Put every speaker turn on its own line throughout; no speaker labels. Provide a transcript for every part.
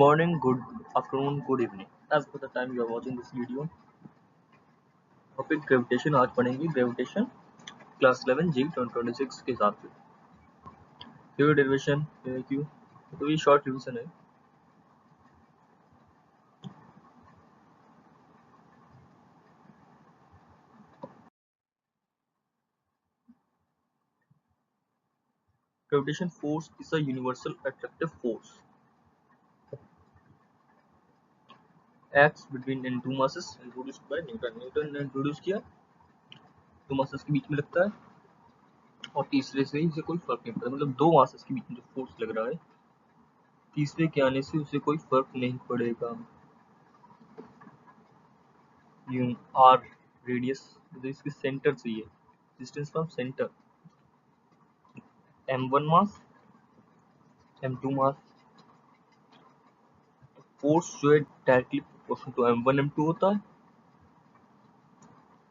morning, good afternoon, good evening. As per the time you are watching this video, topic gravitation आज पढ़ेंगे gravitation class 11 जी 2026 के हिसाब से theory derivation क्यों तो ये शॉर्ट रिवीजन है। Gravitation force is a universal attractive force acts between two masses introduced by Newton। Newton ने इंट्रोड्यूस किया, दो मासेस के बीच में लगता है और तीसरे से इसे कोई फर्क नहीं पड़ता। मतलब दो मासेस के बीच में जो फोर्स लग रहा है तीसरे के आने से उसे कोई फर्क नहीं पड़ेगा। आर रेडियस तो इसके सेंटर चाहिए, distance from centre m1 mass m2 mass. Force जो है directly proportional to m1 m2 होता है,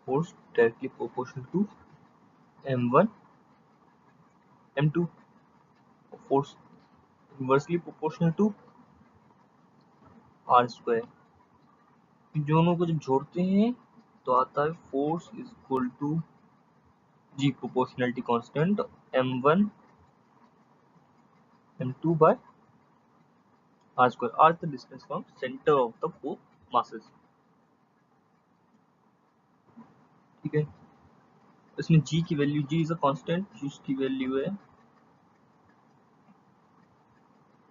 force directly proportional to m1 m2, force inversely proportional to r square. दोनों को जब जोड़ते हैं तो आता है force is equal to g proportionality constant m1 m2 by r square. r the distance from centre of the four masses. ठीक है, इसमें g की value, g is a constant, जिसकी वैल्यू है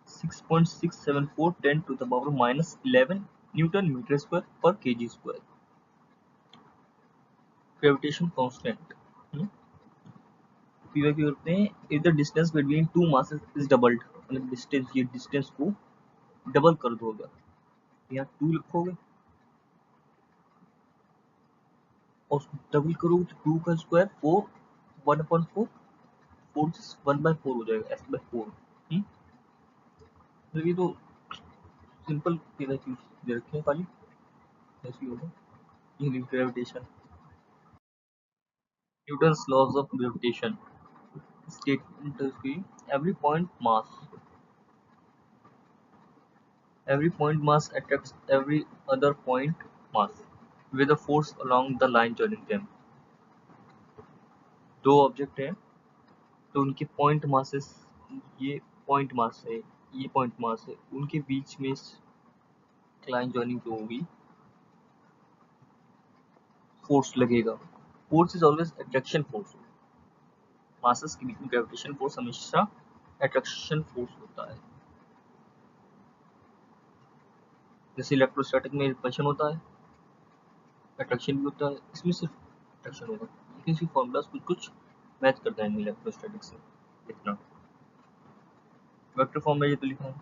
6.674 10 to the power minus 11 newton metre square पर KG square. Gravitation constant पी वाई करते हैं if the distance between two masses is doubled. मतलब डिस्टेंस, ये डिस्टेंस को डबल कर दोगे, यहाँ 2 लिखोगे और डबल करोगे तो 2 का स्क्वायर 4 1/4 4 1/4 हो जाएगा s/4। तो ये तो सिंपल पी वाई दे रखे हैं, खाली ऐसे ही होगा। ये gravitation, Newton's laws of gravitation statement is कि every point mass attracts every other point mass with a force along the line joining them। दो ऑब्जेक्ट हैं तो उनके पॉइंट मासेस, ये पॉइंट मास है, ये पॉइंट मास है, उनके बीच में लाइन जॉइनिंग जो होगी फोर्स लगेगा। Force is always attraction force. Masses के बीच में ग्रेविटेशन फोर्स हमेशा अट्रैक्शन फोर्स होता है। जैसे इलेक्ट्रोस्टैटिक में रिपल्शन होता है, अट्रैक्शन भी होता है, इसमें सिर्फ अट्रैक्शन होगा। लेकिन इसकी फॉर्मूलाज कुछ कुछ मैच करता है इलेक्ट्रोस्टैटिक से। लिखना वेक्टर फॉर्म में ये तो लिखा है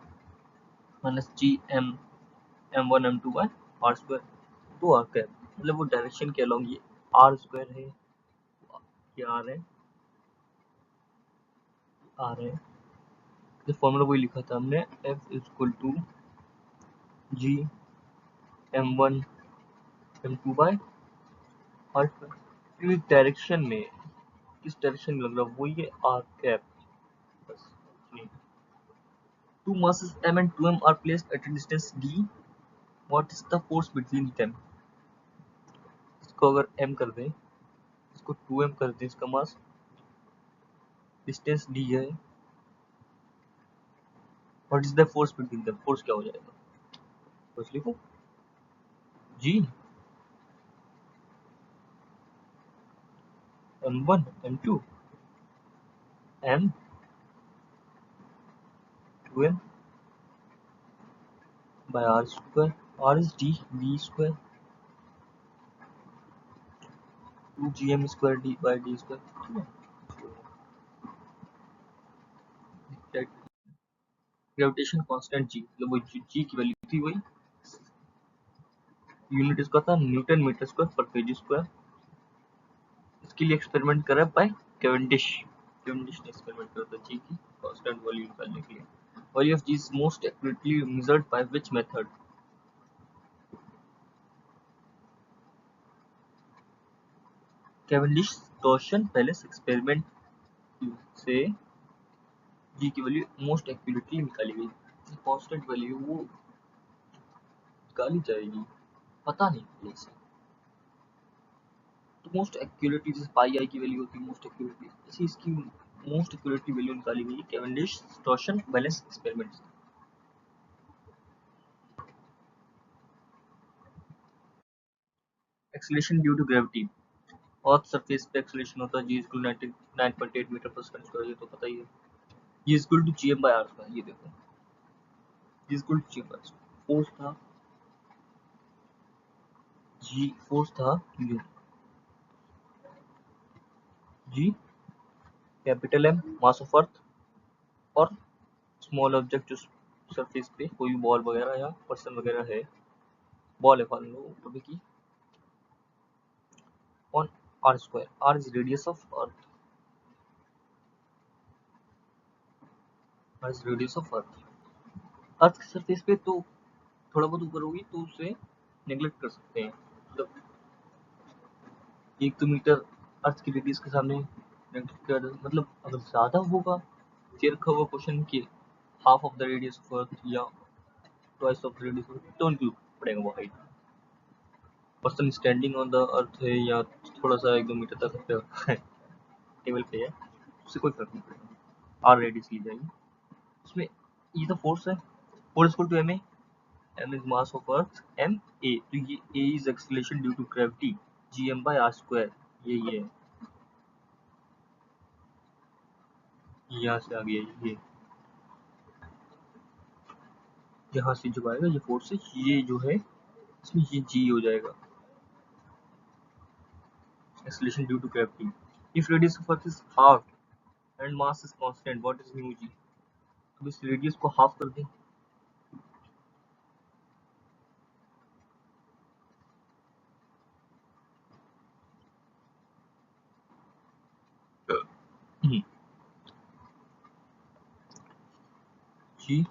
minus G M m1 m2 by R square. दो आर कैप मतलब वो डायरेक्शन के अलोंग ये आर स्क्वायर है, ये आर है, आर है। तो फॉर्मूला वही लिखा था हमने, f is equal to G m1 m2 by R square. इस डायरेक्शन में, किस डायरेक्शन में लग रहा है वो ये आर कैप। बस two masses m and 2m are placed at a distance d। what is the force between them। इसको अगर m कर दें, इसको 2m कर दें, इसका मास, डिस्टेंस d है, what is the force between them। Force क्या हो जाएगा, तो लिखो g m1 m2 m 2m by r square। r is d, d square 2gm square d by d square। Gravitation constant g, मतलब वो g की value थी वही, यूनिट इसका था न्यूटन मीटर स्क्वायर पर केजी स्क्वायर। इसके लिए एक्सपेरिमेंट करा बाय कैवेंडिश। कैवेंडिश ने एक्सपेरिमेंट करा था जी की कांस्टेंट वैल्यू निकालने के लिए। Value of G is most accurately measured by which method. Cavendish torsion balance experiment से जी की वैल्यू मोस्ट एक्यूरेटली निकाली गई। कांस्टेंट वैल्यू वो निकाली जाएगी, पता नहीं कैसे। तो मोस्ट एक्यूरेट जैसे पाई आई की वैल्यू होती है मोस्ट एक्यूरेट, ऐसी इसकी मोस्ट एक्यूरेट की वैल्यू निकाली गई कैवेंडिश टॉर्शन बैलेंस एक्सपेरिमेंट से। Acceleration due to gravity, earth surface पे एक्सेलरेशन होता है g equal 9.8 metre per second square, ये तो पता ही है। G equal to G M by R square, ये देखो g equal to G M by force था, जी फोर्स था यू, G capital M mass of earth, और स्मॉल ऑब्जेक्ट जो सरफेस पे कोई बॉल वगैरह या पर्सन वगैरह है, बॉल है मान लो ऊपर की, on r square, r is radius of earth, r is radius of earth, अर्थ की सरफेस पे तो थोड़ा बहुत ऊपर होगी तो उसे नेग्लेक्ट कर सकते हैं, मतलब 1 मीटर अर्थ की रेडियस के सामने नेग्लेक्ट कर, मतलब अगर ज्यादा होगा फिर रखा हुआ क्वेश्चन के half of the radius of earth या twice of the radius of, तो इंक्लूड पड़ेगा वो height. Person standing on the earth है या थोड़ा सा 1-2 मीटर तक टेबल पे है, उससे कोई फर्क नहीं पड़ेगा, आर रेडियस ली जाएगी उसमें। ये तो फोर्स है, force equal to M A, m is mass of earth, m a, तो ये a is acceleration due to gravity, gm by r square, ये यहाँ से आ गया, ये यहाँ से जब आएगा ये फोर्स है, ये जो है इसमें ये g हो जाएगा, acceleration due to gravity। if radius of earth is half and mass is constant, what is mu g, अब इस रेडियस को हाफ कर दें, g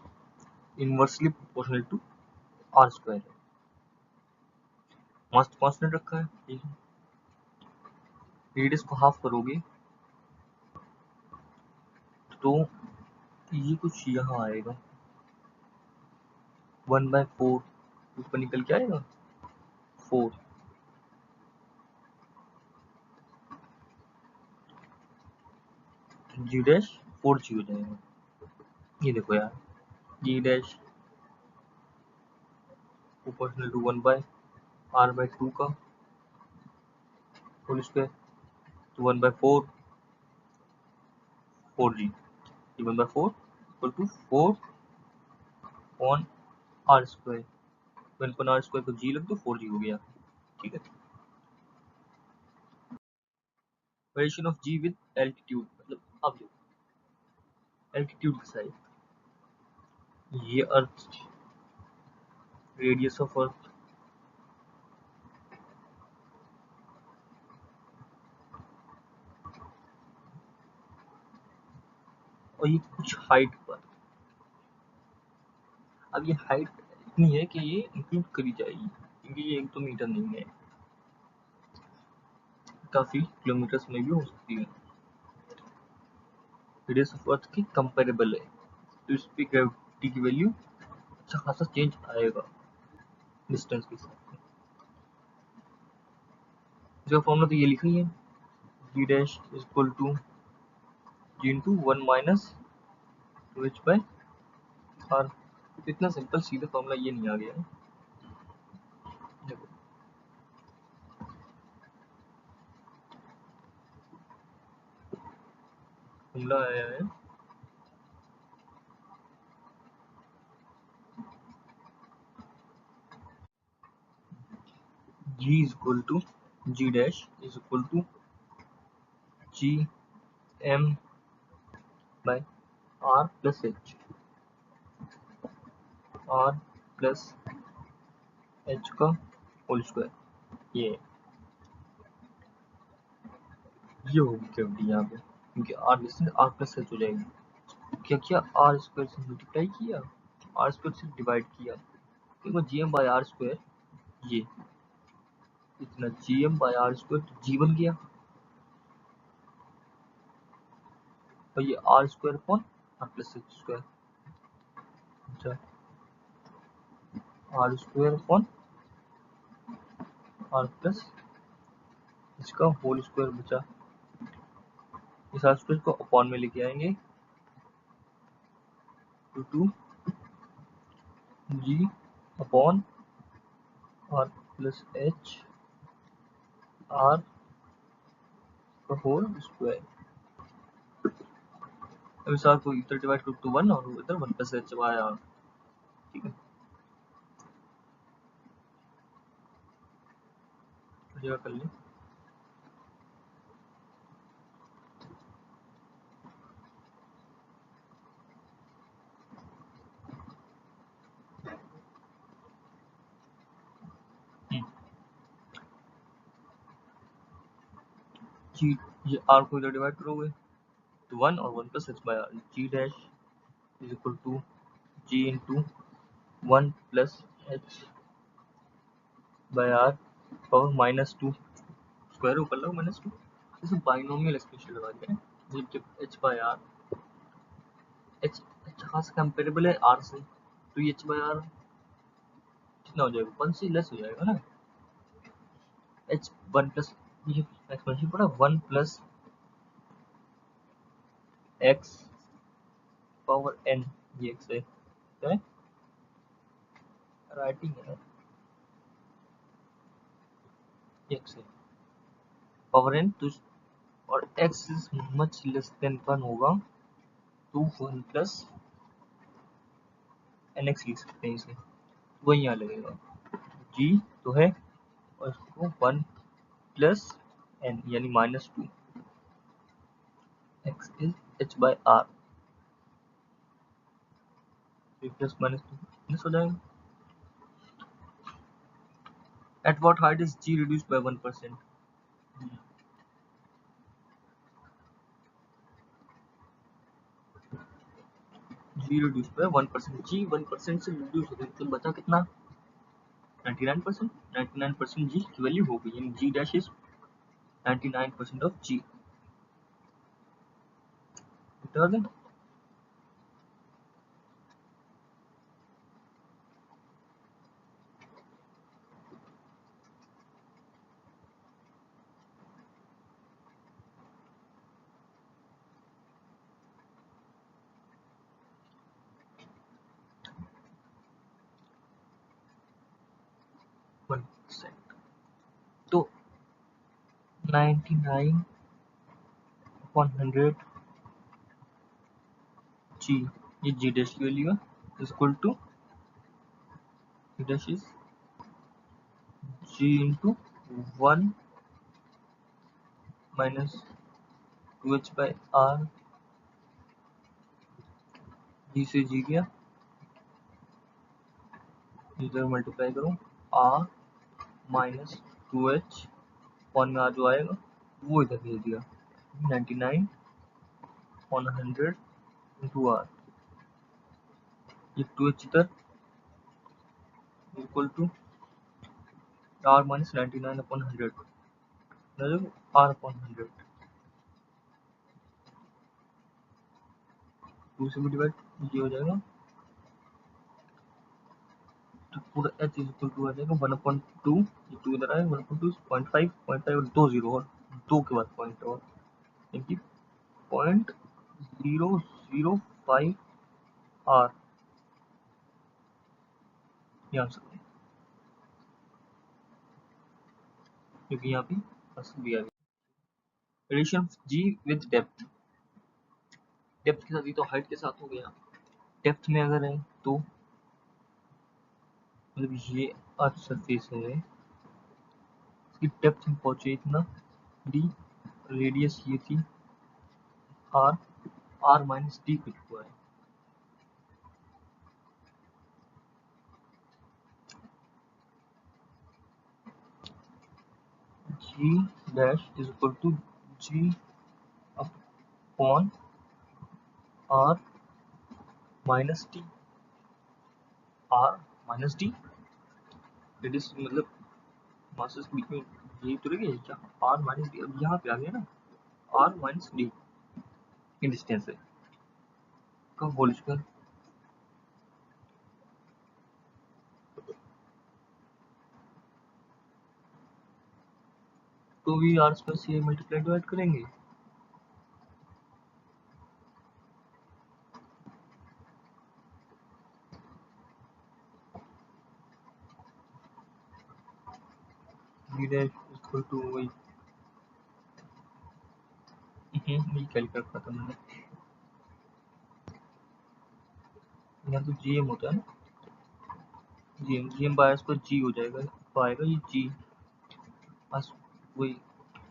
inversely proportional to r square है, मास कांस्टेंट रखा है, ठीक है, रेडियस को हाफ करोगे तो ये कुछ यहाँ आएगा 1/4, ऊपर निकल के आएगा 4, जी डैश 4g हो जाएगा, ये देखो यार जी डैश प्रोपोर्शनल टू 1/r/2 का होल स्क्वायर, तो 1/4 4g, ये 1/4 equal to 4 on R square, 1 पर आर स्क्वायर को जी लग दो 4g हो गया, ठीक है। Variation of G with altitude, मतलब अब देखो एल्टीट्यूड के साइड, ये अर्थ रेडियस ऑफ अर्थ, और ये कुछ हाइट पर, अब ये हाइट इतनी है कि ये इंक्लूड करी जाएगी क्योंकि ये 1-2 मीटर नहीं है, काफी किलोमीटर्स में भी हो सकती है, रेडियस ऑफ अर्थ की कंपेरेबल है, तो इस पे ग्रेविटी की वैल्यू अच्छा खासा चेंज आएगा डिस्टेंस के साथ। इसका फॉर्मूला तो ये लिखा ही है, G dash is equal to G into 1 minus 2h by R, इतना सिंपल सीधा फॉर्मूला ये नहीं आ गया है, देखो फॉर्मूला आया है G is equal to G dash is equal to G M by R plus H, R plus H का होल स्क्वायर, ये ये होगी कैविटी यहाँ पे, क्योंकि R distance R plus H हो जाएगी, क्या किया आर स्क्वायर से मल्टीप्लाई किया, आर स्क्वायर से डिवाइड किया, देखो G M by R square, ये इतना G M by R square तो जी बन गया, और ये R square upon R plus H square, अच्छा R square upon R plus इसका होल स्क्वायर बचा। इस आर स्क्वायर को अपॉन में लेके आएंगे to G upon R plus H R का होल स्क्वायर। अब इस आर को इधर डिवाइड करो टू 1 और इधर 1 प्लस एच बाय आर। ठीक है, जगह कर लें। जी, ये आर को इधर डिवाइड करोगे तो 1 और 1 plus H by R. G dash is equal to G into 1 plus H by R power -2 square ऊपर लो -2। इसे बाइनोमियल एक्सप्रेशन लगा दिया है। जब एच बाय आर एच कहाँ से कंपेरेबल है आर से, तो ये एच बाय आर कितना हो जाएगा, 1 से लेस हो जाएगा ना। एच 1 प्लस ये एक्सप्रेशन पड़ा 1 प्लस एक्स पावर एन, ये एक्स है क्या है, राइटिंग है, एक्स है पावर एन। तो और X is much less than 1 होगा तो 1 प्लस एन एक्स लिख सकते हैं इसे, वही यहाँ लगेगा। जी तो है और इसको 1 प्लस एन यानी -2 X is H by R. Plus -2 plus हो जाएगा। At what height is G reduced by 1%। G reduce by 1%, G 1% से रिड्यूस हो गया तो बचा कितना, 99%। 99% जी की वैल्यू हो गई, यानी G dash is 99% of G. बता दें 1%, तो 99/100 जी, ये जी डैश की वैल्यू है, equal to G dash is G into 1 minus 2h by R. G से जी गया, इधर मल्टीप्लाई करूँ आर -2h, 1 में आर जो आएगा वो इधर भेज दिया, 99/100 इंटू आर, ये 2h इधर equal to R -99/100 R upon 100, 2 से भी डिवाइड ये हो जाएगा तो पूरा h इज इक्वल टू आ जाएगा 1/2, ये 2 इधर आएगा 1/2 0.5 0.5 और 2 जीरो और 2 के बाद पॉइंट और यानी 0.005 आर ये आंसर है, क्योंकि यहाँ पे आंसर दिया गया। Relation G with depth, depth के साथ, ये तो हाइट के साथ हो गया। डेप्थ में अगर है तो मतलब ये अर्थ सरफेस है, इसकी डेप्थ में पहुंचे इतना डी, रेडियस ये थी आर, आर माइनस डी कुछ हुआ है। G dash is equal to G upon R minus D, R minus D, radius मतलब मासेस के बीच में यही तो रहेगी क्या, आर माइनस डी। अब यहाँ पे आ गया ना आर माइनस डी की डिस्टेंस है का होल स्क्वायर। तो भी आर स्क्वायर से मल्टीप्लाई डिवाइड करेंगे। जी डैश इक्वल टू वही ये कैलकुलेट करता मैंने। यहाँ तो जी एम होता है ना, G M by square G हो जाएगा, तो आएगा ये जी वही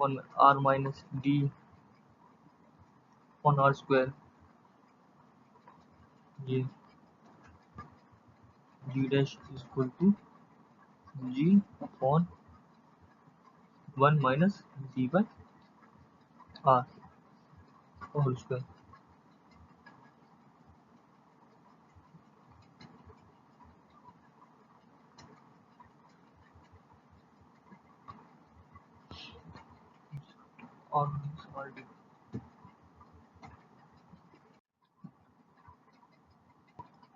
on R minus D on R square, ये G dash equal to G upon 1 minus G by R whole square. और R D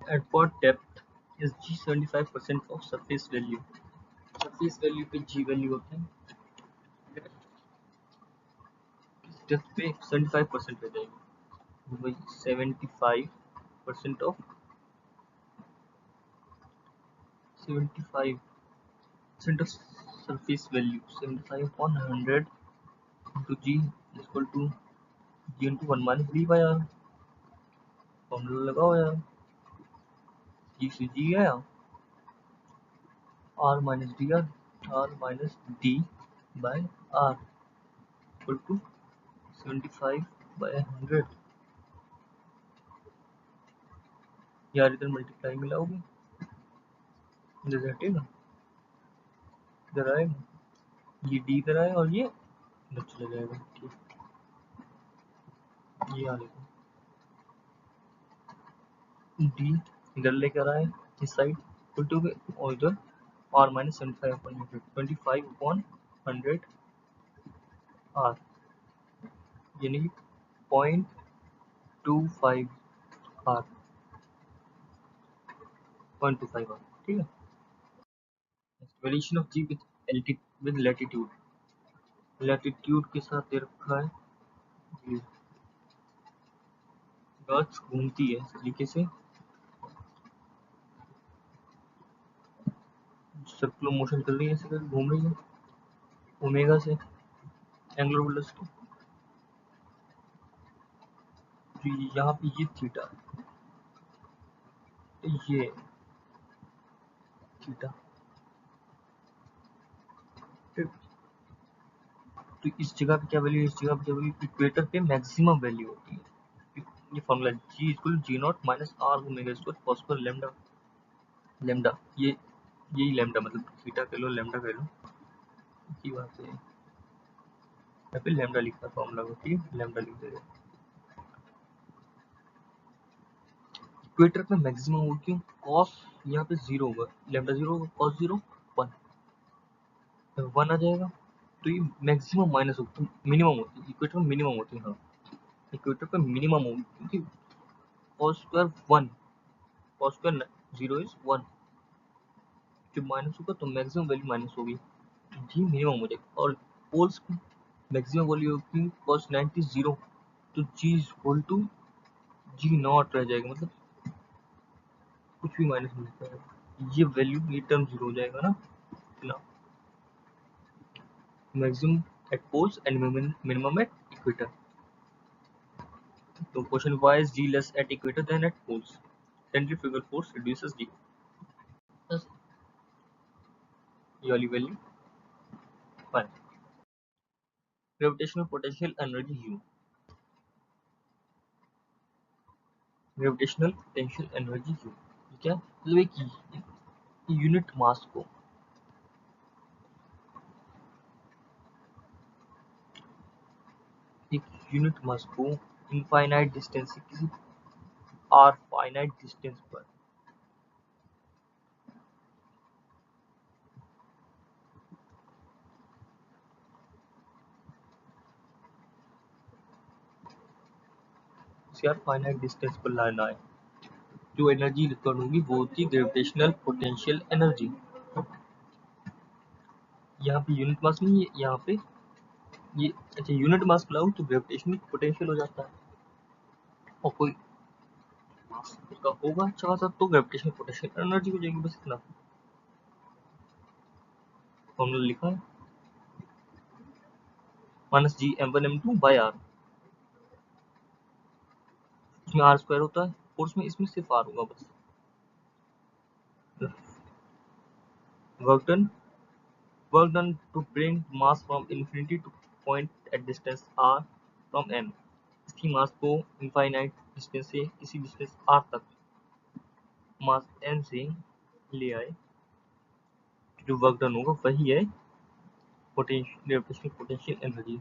at what depth is G 75% of surface value? Surface value पे G वैल्यू होता है, किस depth पे 75% रह जाएगी, वही 75% of 75% of surface value 75 upon 100 into G equal to G into 1 minus D by R। Formula लगाओ यार, G से G आया, R minus D R, R minus D by R equal to 75 by 100। यार इधर मल्टीप्लाई में लाओगे, इधर हटेगा, इधर आएगा, ये डी इधर आए और ये इधर चला जाएगा। ठीक, ये आ लेगा, डी इधर लेकर आए इस साइड उल्टू के, और इधर R minus 75 upon 100, 25 upon 100 R, यानी 0.25 आर, 0.25 आर। ठीक है, variation of G with latitude, latitude के साथ दे रखा है ये अर्थ घूमती है इस तरीके से, सर्कुलर मोशन कर रही है, ऐसे घूम रही है ओमेगा से, एंगुलर वेलोसिटी। तो यहाँ पे ये थीटा, ये थीटा, तो इस जगह पे क्या वैल्यू, इस जगह पे क्या वैल्यू, इक्वेटर पे मैक्सिमम वैल्यू होती है। ये formula G equal G not minus R omega square possible lambda, lambda ये यही लेमडा, मतलब थीटा कह लो लेमडा कह लो, की बात है, या फिर लेमडा लिखा फॉर्मूला को, ठीक है लेमडा लिख देगा। इक्वेटर पे मैक्सिमम हो, क्यों, कॉस यहाँ पे जीरो होगा, लेमडा जीरो होगा, कॉस जीरो 1, 1 आ जाएगा, तो ये मैक्सिमम माइनस होती है, मिनिमम होती है, इक्वेटर में मिनिमम होती है, हाँ इक्वेटर पे मिनिमम होगी, क्योंकि cos square 1, cos square 0 is 1, जब माइनस होगा तो मैक्सिमम वैल्यू माइनस होगी, तो जी मिनिमम हो जाएगा। और पोल्स की मैक्सिमम वैल्यू होगी कॉस 90 0, तो G is equal to G naught रह जाएगा, मतलब कुछ भी माइनस नहीं होता, ये वैल्यू ये टर्म जीरो हो जाएगा ना, maximum at poles and minimum at equator. So question, why is G less at equator than at poles? Centrifugal force reduces G. Yes, ये वाली value fine. Gravitational potential energy U. Gravitational potential energy U. क्या मतलब एक unit mass को, एक unit mass को infinite distance से किसी आर फाइनाइट डिस्टेंस पर आर फाइनाइट डिस्टेंस पर लाना है, जो एनर्जी रिकॉर्ड होगी वो होती है ग्रेविटेशनल पोटेंशियल एनर्जी। यहाँ पे यूनिट मास नहीं है, यहाँ पे ये अच्छा यूनिट मास लगाओ तो ग्रेविटेशनल पोटेंशियल हो जाता है, और कोई मास उसका होगा अच्छा खासा तो ग्रेविटेशनल पोटेंशियल एनर्जी हो जाएगी, बस इतना फॉर्मूला लिखा है, minus G M one M two by R, इसमें आर स्क्वायर होता है और उसमें इसमें सिर्फ आर होगा बस। Work done, work done to bring mass from infinity to point at distance r from m, इसकी मास को इनफाइनाइट डिस्टेंस से इसी डिस्टेंस r तक मास m से ले आए, जो वर्क डन होगा वही है potential gravitational potential energy,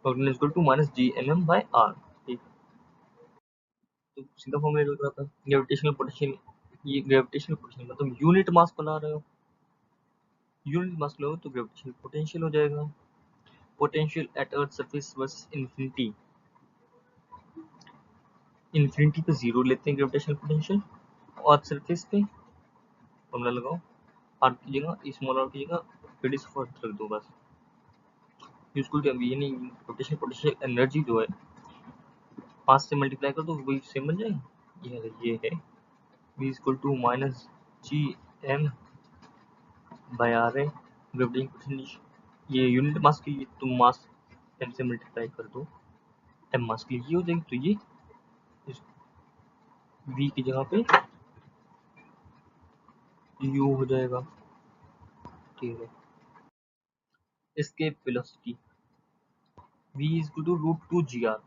work done equal to minus G M M by R. ठीक, तो सीधा फॉर्मूला लग रहा था ग्रेविटेशनल पोटेंशियल, ये ग्रेविटेशनल पोटेंशियल मतलब यूनिट मास बना रहे हो, यूनिट मास लो तो ग्रेविटेशनल पोटेंशियल हो जाएगा, potential at earth surface versus infinity, infinity पे जीरो लेते हैं ग्रेविटेशनल पोटेंशियल, और सरफेस पे फॉर्मूला लगाओ, आर की जगह स्मॉल आर की जगह रेडियस ऑफ अर्थ रख दो बस, यूजफुल टू ये नहीं, ग्रेविटेशनल पोटेंशियल एनर्जी जो है 5 से मल्टीप्लाई कर दो वही सेम बन जाएगी, ये है v equal to minus G M by R है ग्रेविटेशनल पोटेंशियल, ये यूनिट मास के लिए तुम मास m से मल्टीप्लाई कर दो, m मास के लिए ये हो जाएगी, तो ये v की जगह पे u हो जाएगा। ठीक है, escape velocity v equal to root two G R,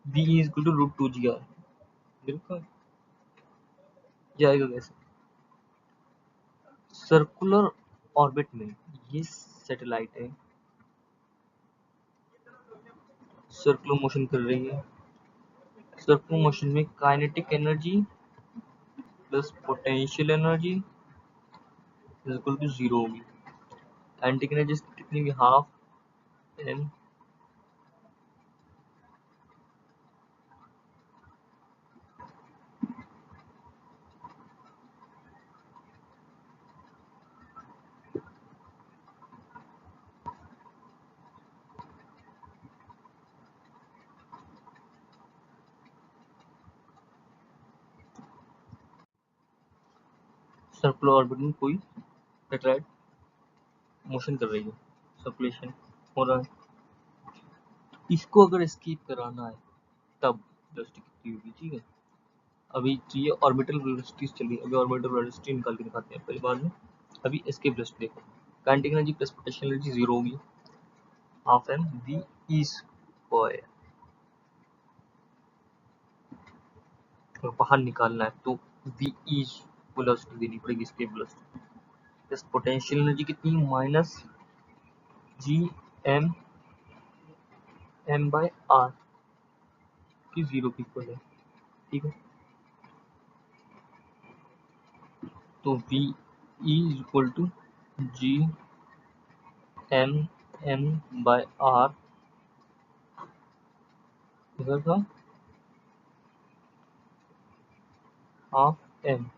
v equal to root two G R, बिल्कुल जाएगा कैसे, सर्कुलर ऑर्बिट में ये सैटेलाइट है, सर्कुलर मोशन कर रही है, सर्कुलर मोशन में kinetic energy plus potential energy equal to zero होगी, काइनेटिक एनर्जी कितनी भी हाफ एम सर्कुलर ऑर्बिट में कोई सैटेलाइट मोशन कर रही है, सर्कुलेशन हो रहा है, इसको अगर एस्केप कराना है तब वेलोसिटी कितनी होगी। ठीक है, अभी तो ये ऑर्बिटल वेलोसिटी चल रही है, अभी ऑर्बिटल वेलोसिटी निकाल के दिखाते हैं पहले बाद में, अभी एस्केप वेलोसिटी देखो, kinetic energy plus potential energy zero होगी, half M V E square, और बाहर निकालना है तो वी ई वेलोसिटी देनी पड़ेगी, escape velocity plus potential energy कितनी minus G M M by R की जीरो की इक्वल है। ठीक है, तो V E equal to G M M by R इधर का हाफ एम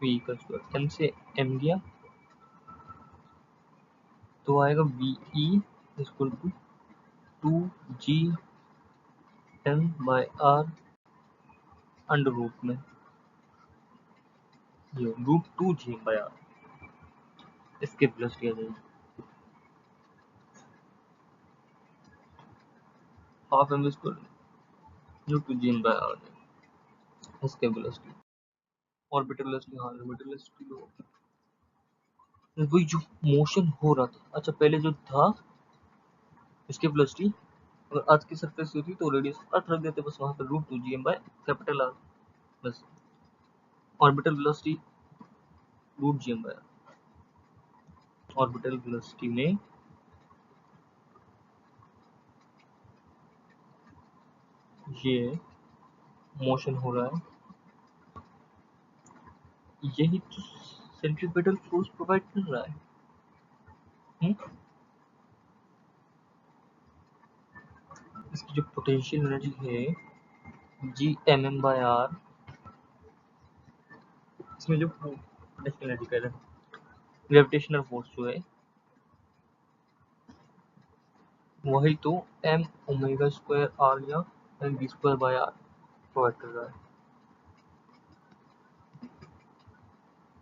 वी का स्क्वायर, एम से एम गया तो आएगा V E equal to two G M by R under root में, ये root two G by R, इसके प्लस किया जाएगा, half M square root two G by R, इसके प्लस की ऑर्बिटल वेलोसिटी, हाँ ऑर्बिटल वेलोसिटी लो, वही जो मोशन हो रहा था, अच्छा पहले जो था इसके वेलोसिटी अगर अर्थ की सरफेस होती तो रेडियस अर्थ रख देते बस वहां पर root two G M by capital R, बस orbital velocity root G M by R, orbital velocity में ये मोशन हो रहा है, यही तो सेंट्रीपिटल फोर्स प्रोवाइड कर रहा है। इसकी जो पोटेंशियल एनर्जी है G/m/r, इसमें जो पोटेंशियल एनर्जी कह रहे हैं ग्रेविटेशनल फोर्स जो है वही तो m⍵²r या mv²/r प्रोवाइड कर रहा है,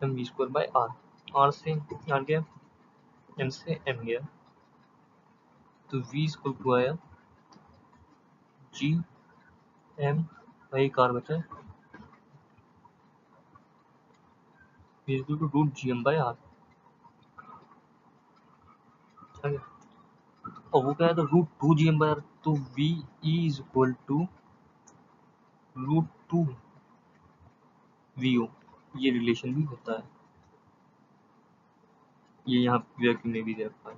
mv²/r। r से r गया, m से m गया, तो v आया G/m, वही कार बचा है, v=√G/m/r। और वो क्या है, तो √2G/m/r, तो v √2 ये रिलेशन भी होता है, ये यहाँ वैक्यूम में भी दे रखा है।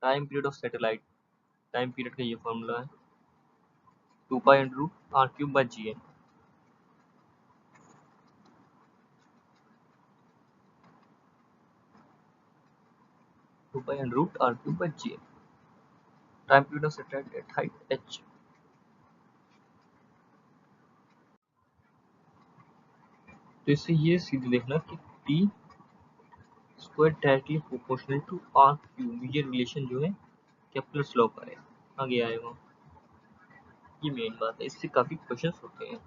Time period of satellite, time period का ये फॉर्मूला है 2π√r³/gm। Time period of satellite at height h। तो इससे ये सीधे देखना कि t square directly proportional to r³, ये रिलेशन जो है केप्लर्स लॉ का है, आगे आएगा। ये मेन बात है, इससे काफी क्वेश्चंस होते हैं।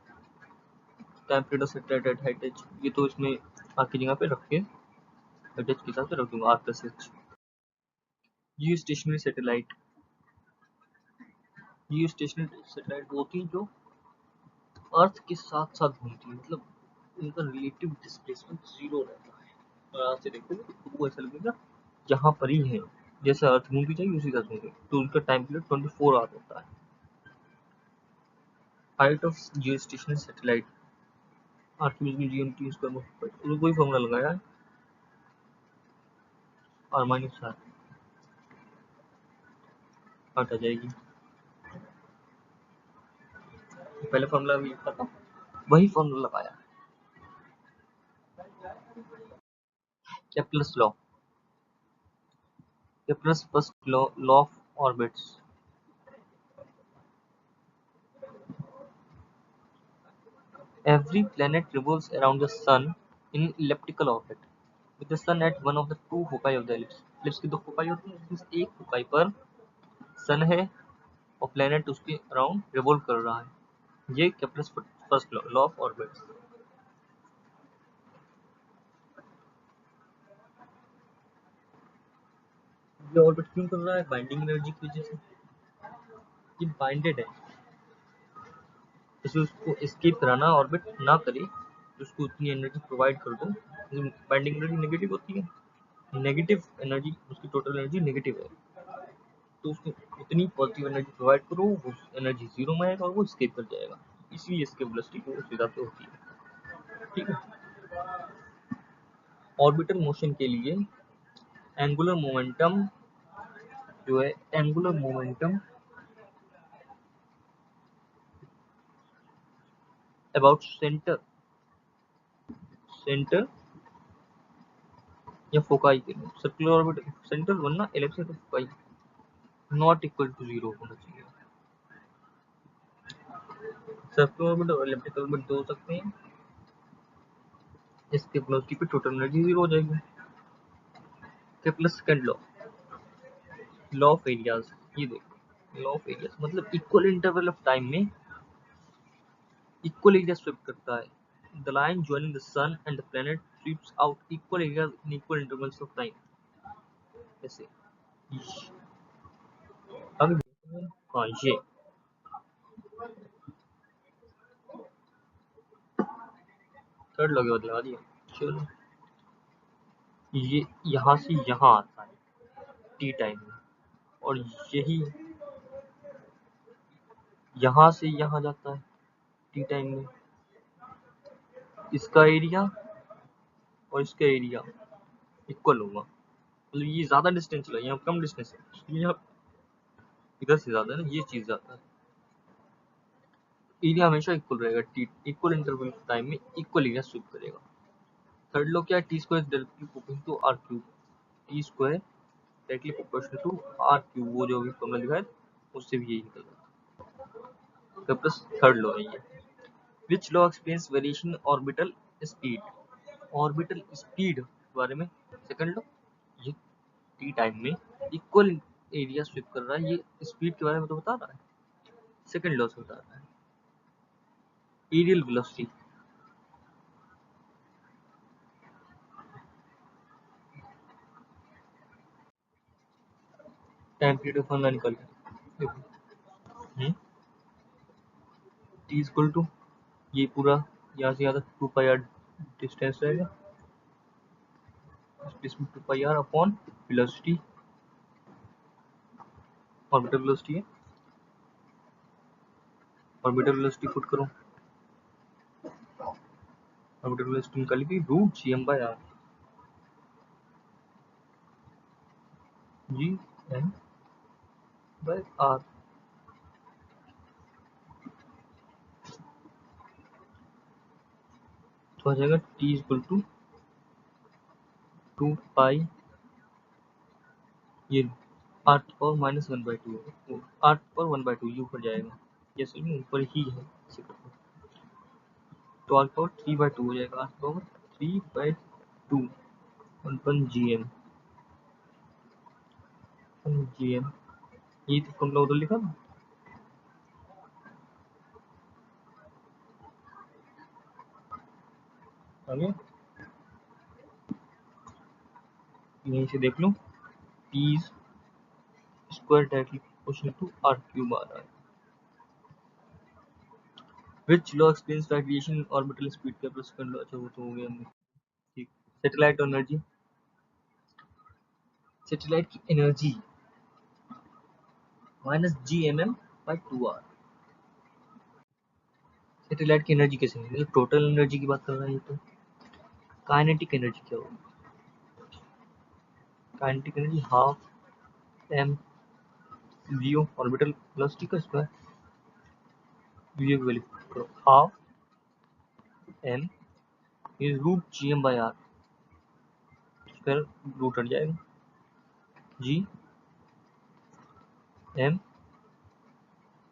Time period of satellite at height h, ये तो इसमें आपकी जगह पे रख के h के हिसाब से रख दूंगा r+h। ये स्टेशनरी सैटेलाइट, ये स्टेशनरी सैटेलाइट होती है जो अर्थ के साथ साथ घूमती है, मतलब उनका रिलेटिव डिस्प्लेसमेंट 0 रहता है। और आज से देखोगे तो वो ऐसा लगेगा यहाँ पर ही है, जैसे अर्थ घूमती जाएगी उसी तरह घूमेगी, तो उनका टाइम पीरियड 24 आवर होता है। Height of geostationary satellite r²/GMT², कोई फॉर्मूला लगाया है r-r हट आ जाएगी। पहले फॉर्मूला भी लिखा था, वही फॉर्मूला लगाया। Kepler's law, Kepler's first law of orbits. Every planet revolves around the sun in elliptical orbit, with the sun at one of the two foci of the ellipse। ellipse की दो foci होती है, जिसमें एक foci पर सन है और planet उसके अराउंड रिवॉल्व कर रहा है। ये Kepler's first law of orbits. ये ऑर्बिट क्यों कर रहा है? बाइंडिंग एनर्जी की वजह से। ये बाइंडेड है, इसलिए उसको एस्केप कराना, ऑर्बिट ना करे, तो उसको उतनी एनर्जी प्रोवाइड कर दो। बाइंडिंग एनर्जी नेगेटिव होती है, नेगेटिव एनर्जी, उसकी टोटल एनर्जी नेगेटिव है, तो उसको उतनी पॉजिटिव एनर्जी प्रोवाइड करो, वो एनर्जी 0 में आएगा और वो एस्केप कर जाएगा। इसलिए इसके वेलोसिटी उस हिसाब से होती है, ठीक है। ऑर्बिटल मोशन के लिए एंगुलर मोमेंटम जो है, एंगुलर मोमेंटम अबाउट सेंटर या फोकाई के लिए, सर्कुलर ऑर्बिट सेंटर वरना एलिप्स तो फोकाई नॉट इक्वल टू 0 होना चाहिए। सर्कुलर ऑर्बिट और एलिप्टिकल ऑर्बिट दो हो सकते हैं, इसके वेलोसिटी पे टोटल एनर्जी 0 हो जाएगी। Kepler's second law, law of areas. ये देखो, लॉ ऑफ एरियाज मतलब इक्वल इंटरवल ऑफ टाइम में इक्वल एरिया स्वीप करता है। The line joining the sun and the planet sweeps out equal areas in equal intervals of time। ऐसे आगे हाँ, ये थर्ड लॉ के बाद लगा दिया। चलो, ये यहाँ से यहाँ आता है टी टाइम में, और यही यहाँ से यहाँ जाता है टी टाइम में। इसका एरिया और इसका एरिया इक्वल होगा, मतलब ये ज्यादा डिस्टेंस चला, यहाँ कम डिस्टेंस है, इसलिए यहाँ इधर से ज्यादा है ना, ये चीज ज्यादा है। एरिया हमेशा इक्वल रहेगा, टी इक्वल इंटरवल टाइम में इक्वल एरिया स्वीप करेगा। थर्ड लॉ क्या है? T square directly proportional to R cube, T square directly proportional to R cube, वो जो अभी फॉर्मूला दिखा है उससे भी यही निकल रहा है। प्लस थर्ड लॉ है ये। विच law explains variation orbital speed? Orbital speed के बारे में सेकंड लॉ, ये टी टाइम में इक्वल एरिया स्विप कर रहा है, ये स्पीड के बारे में तो बता रहा है, सेकंड लॉ से बता रहा है। एरियल वेलोसिटी, टाइम पीरियड का फॉर्मूला निकाल देखो, टी इक्वल टू ये पूरा यहाँ से यहाँ तक 2 पाई आर डिस्टेंस रहेगा, displacement 2 pi R upon velocity, orbital velocity है, ऑर्बिटल वेलोसिटी पुट करो, ऑर्बिटल वेलोसिटी निकालेगी root G M by R, G M by R. तो आ जाएगा टी इक्वल टू 2 पाई ये R power minus 1/2, R power 1/2 ये ऊपर जाएगा, ये असल में ऊपर ही है, तो आर पावर 3/2 हो जाएगा, R power 3/2 1 G M, G M, ये तो फॉर्मूला उधर लिखा ना, आगे यहीं से देख लो, P square directly proportional to R cube आ रहा है। Which law explains variation in orbital speed का प्लस कर लो, अच्छा वो तो हो गया हमने, ठीक। सैटेलाइट एनर्जी, सैटेलाइट की energy minus G M M by 2 R. Satellite की एनर्जी कैसे मिलेगी, टोटल एनर्जी की बात कर रहा है ये तो। काइनेटिक एनर्जी क्या होगी, kinetic energy half M V orbital velocity का स्क्वायर, वी की वैल्यू करो, half M is root G M by R, square root हट जाएगा, जी एम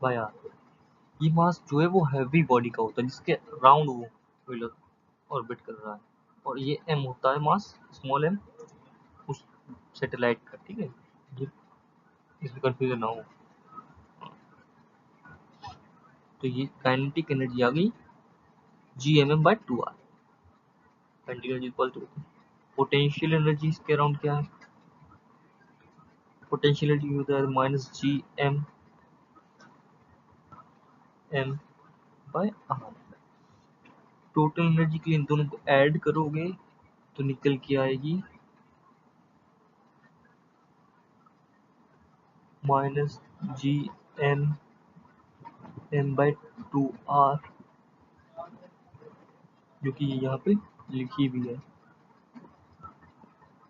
बाई आर। ये मास जो है वो हैवी बॉडी का होता है, जिसके राउंड वो ऑर्बिट कर रहा है, और ये एम होता है मास, स्मॉल एम उस सैटेलाइट का, ठीक है, ये इसमें कंफ्यूजन ना हो। तो ये काइनेटिक एनर्जी आ गई G M M by 2 R, kinetic energy equal to potential energy, इसके अराउंड क्या है, पोटेंशियल एनर्जी होता है minus G M M by R. Total energy के लिए इन दोनों को ऐड करोगे तो निकल के आएगी minus G M M by 2 R, जो कि यहाँ पे लिखी भी है,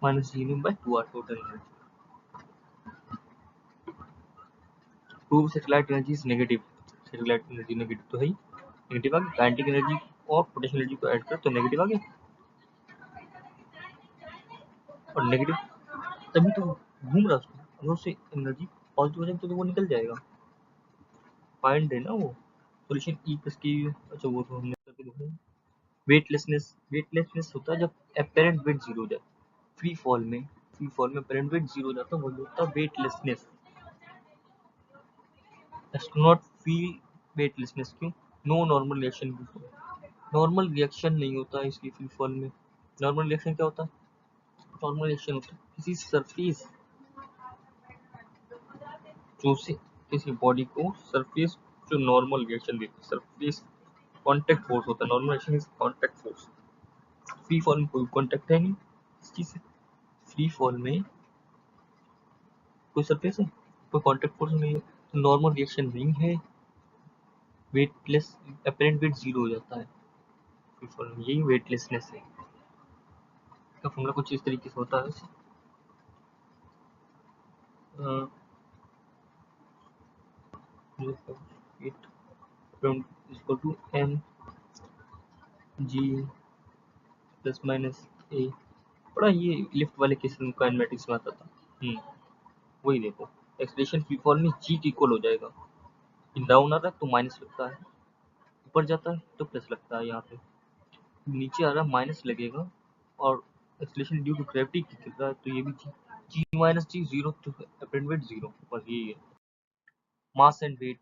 minus G M by 2 R total energy. Prove satellite energy is negative, satellite energy negative तो है ही, नेगेटिव आ गया, काइनेटिक एनर्जी और पोटेंशियल एनर्जी को ऐड कर तो नेगेटिव आ गया, और नेगेटिव तभी तो घूम रहा है उसमें, अगर उससे एनर्जी पॉजिटिव हो जाएगी तो वो निकल जाएगा, पॉइंट है ना वो, सॉल्यूशन ई प्लस की, अच्छा वो तो हमने करके देखा। वेटलेसनेस, वेटलेसनेस होता है जब अपेरेंट वेट जीरो हो जाए, फ्री फॉल में, फ्री फॉल में अपेरेंट वेट जीरो हो जाता है, वही होता है वेटलेसनेस। एस्ट्रोनॉट फील वेटलेसनेस क्यों, no normal reaction, normal reaction नहीं होता है इसकी फ्री फॉल में। नॉर्मल रिएक्शन क्या होता है, नॉर्मल रिएक्शन होता है किसी सरफेस जो से किसी बॉडी को सरफेस जो नॉर्मल रिएक्शन देती है, सरफेस कांटेक्ट फोर्स होता है, normal reaction is contact force. Free fall में कोई कांटेक्ट है नहीं इस चीज से, फ्री फॉल में कोई सरफेस है, कोई कांटेक्ट फोर्स नहीं है, तो नॉर्मल रिएक्शन नहीं है, वेटलेस, अपेरेंट वेट जीरो हो जाता है फ्री फॉल में, यही वेटलेसनेस है। इसका फॉर्मूला कुछ इस तरीके से होता है वैसे, equal to M G plus minus A, बड़ा ये लिफ्ट वाले केस में काइनेमेटिक्स में आता था, वही देखो एक्सेलरेशन फ्री फॉल में जी के इक्वल हो जाएगा। डाउन आ रहा है तो माइनस लगता है, ऊपर जाता है तो प्लस लगता है। यहाँ पे नीचे आ रहा है माइनस लगेगा, और एक्सेलरेशन ड्यू टू ग्रेविटी गिर रहा है तो ये भी G minus G zero to apparent weight zero, बस यही है। Mass and weight,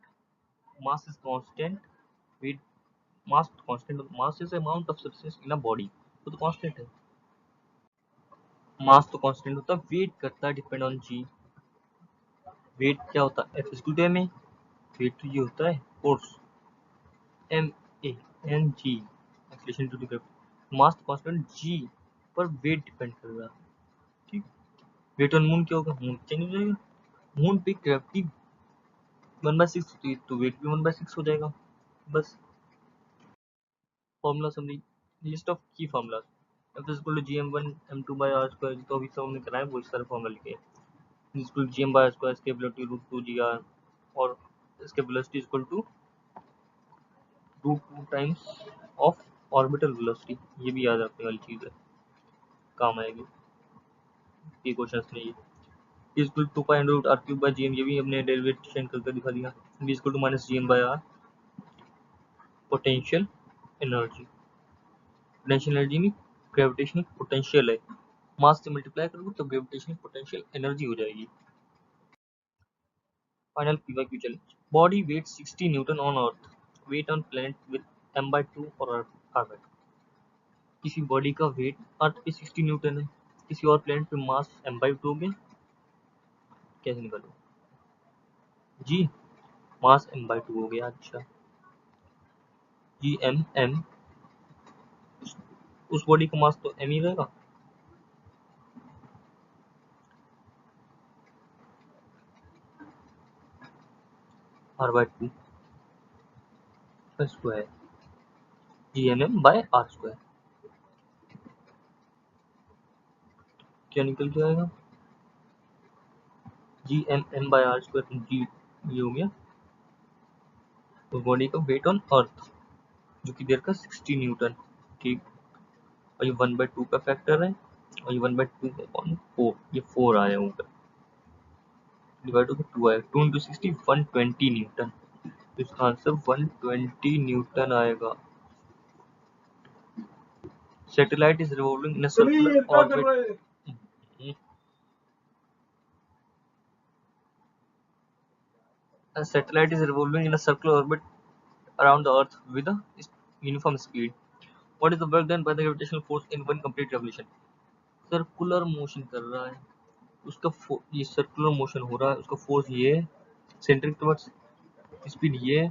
mass is constant, weight mass constant, mass is amount of substance in a body, वो तो कांस्टेंट है। मास तो कांस्टेंट होता है, वेट करता है डिपेंड ऑन जी। वेट क्या होता है, F is to M A, weight तो ये होता है force, M A N G, acceleration to the mass constant G पर वेट डिपेंड कर रहा है। ठीक, वेट ऑन मून क्या होगा, मून चेंज हो जाएगा, मून पे ग्रेविटी 1/6 होती है तो वेट भी 1/6 हो जाएगा, बस। Formula summary, list of key formulas, F is equal to gm1 m2 by r square, तो अभी सब हमने कराया वो सारे फॉर्मूला लिखे हैं। Is equal to gm by r square, इसके वेलोसिटी √2gr, और इसके velocity is equal to √2 times of orbital velocity, ये भी याद रखने वाली चीज है, काम आएगी ये क्वेश्चन में। ये इज इक्वल टू 2π√r³ ये भी हमने डेरिवेशन करके दिखा दिया। b is equal to minus gm by r, potential energy, potential energy में ग्रेविटेशनल पोटेंशियल है, मास से मल्टीप्लाई करोगे तो ग्रेविटेशनल पोटेंशियल एनर्जी हो जाएगी। Final PYQ challenge, body weight 60 newton on earth, weight on planet with m/2 और orbit. किसी body का वेट अर्थ पे 60 न्यूटन है, किसी और प्लैनेट पे मास m/2 हो गया, कैसे निकालो जी, मास m/2 हो गया। अच्छा जी m, उस बॉडी का मास तो m ही रहेगा, r/2 स्क्वायर, gmm/r², क्या निकल के आएगा, gmm/r², तो जी ये हो गया उस बॉडी का वेट ऑन अर्थ जो कि देर का 60 न्यूटन। ठीक, और ये 1/2 का फैक्टर है, और ये 1/2 अपॉन 4, ये 4 आया ऊपर, डिवाइड होकर 2 आएगा, 2 इंटू 60 120 न्यूटन, तो इसका आंसर 120 न्यूटन आएगा। Satellite is revolving in a circular orbit, a satellite is revolving in a circular orbit around the earth with a uniform speed. What is the work done by the gravitational force in one complete revolution? Circular motion कर रहा है, उसका ये circular motion हो रहा है, उसका force ये है, सेंट्रिक टुवर्ड्स स्पीड ये है,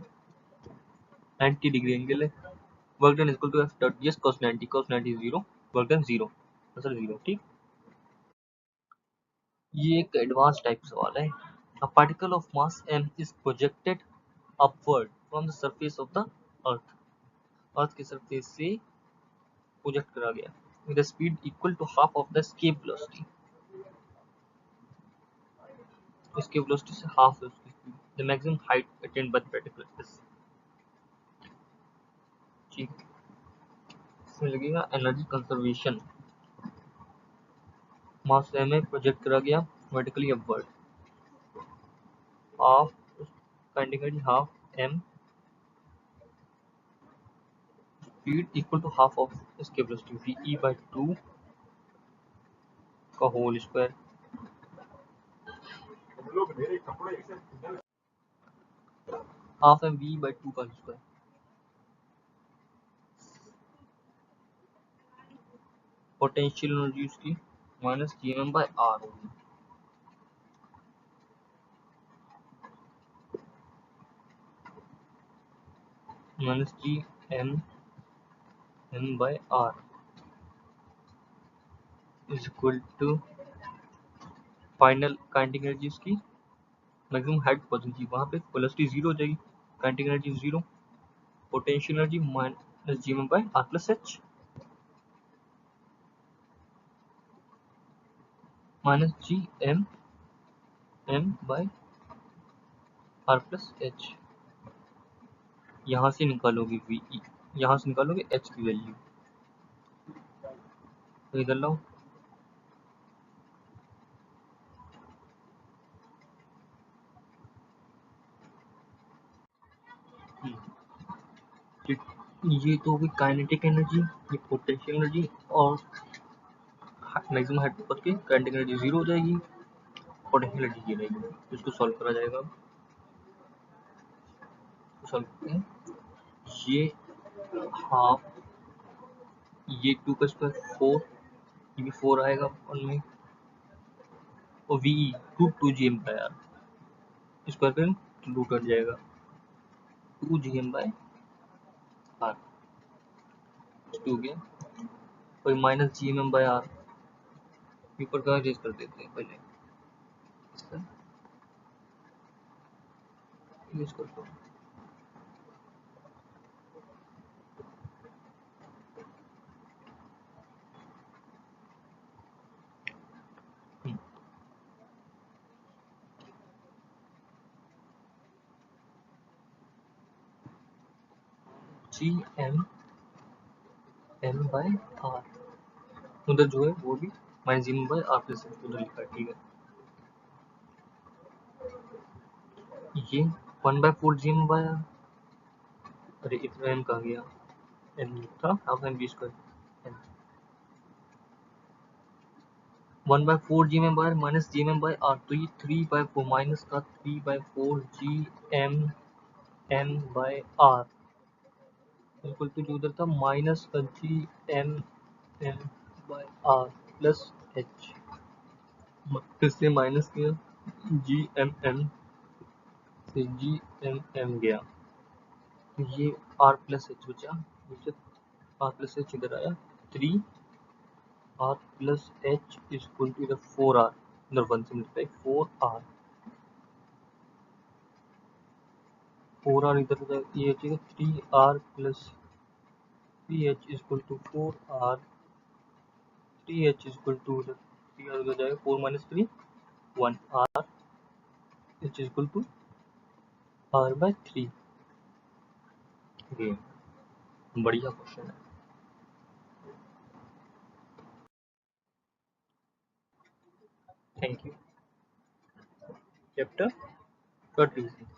90 डिग्री एंगल है, work done equal to F dot G S cos 90, cos 90 zero, work done zero, answer zero. ठीक, ये एक एडवांस टाइप सवाल है। A particle of mass m is projected upward from the surface of the earth, अर्थ के surface से project करा गया with a speed equal to half of the escape velocity, escape velocity से half है उसकी speed, the maximum height attained by the particle is, ठीक, इसमें लगेगा एनर्जी कंजर्वेशन, मास में प्रोजेक्ट करा गया vertically upward, half kinetically half m, speed equal to half of escape velocity ve/2 का whole square, half m v/2 का square, potential energy उसकी minus gmm/r होगी, minus gmm/r is equal to final kinetic energy उसकी maximum height पहुंचेगी, वहां पे velocity zero हो जाएगी, kinetic energy zero, potential energy minus gm/r+h, minus gmm/r+h, यहाँ से निकालोगे ve, यहाँ से निकालोगे h की वैल्यू, तो इधर लाओ, ये तो होगी काइनेटिक एनर्जी, ये पोटेंशियल एनर्जी, और मैक्सिमम हाइट पर के काइनेटिक एनर्जी 0 हो जाएगी, पोटेंशियल एनर्जी ये रहेगी। इसको सॉल्व करा जाएगा। सॉल्व करते हैं। ये हाफ, ये 2 का स्क्वायर 4, ये भी 4 आएगा वन में, और V two G M by R, square करें रूट कट जाएगा, 2 जी एम बाय आर हो गया, और minus G M by R ऊपर का रेस कर देते हैं पहले, इसका यूज करते हैं। जी एम बाय आर, उधर जो है वो भी minus G M by R plus उधर लिखा है, ठीक है। ये 1/4 जी एम बाय आर, अरे इतना एम कहाँ गया, एम था half M B square, 1/4 G M by minus G M by R, तो ये 3/4 माइनस का 3/4 G M M by R equal to जो उधर था माइनस का G M M by R plus H, फिर से माइनस किया, जी एम से जी एम गया, तो ये आर प्लस एच बचा, नीचे आर प्लस एच इधर आया, 3 R plus H equal to इधर 4 आर, इधर 1 से मल्टीप्लाई 4 आर इधर ये हो जाएगा 3 R plus 3h equal to 4 R, 3h equal to 3 R हो जाएगा 4 minus 3 1 R h equal to R by 3। ये बढ़िया क्वेश्चन है। Thank you. चैप्टर 30।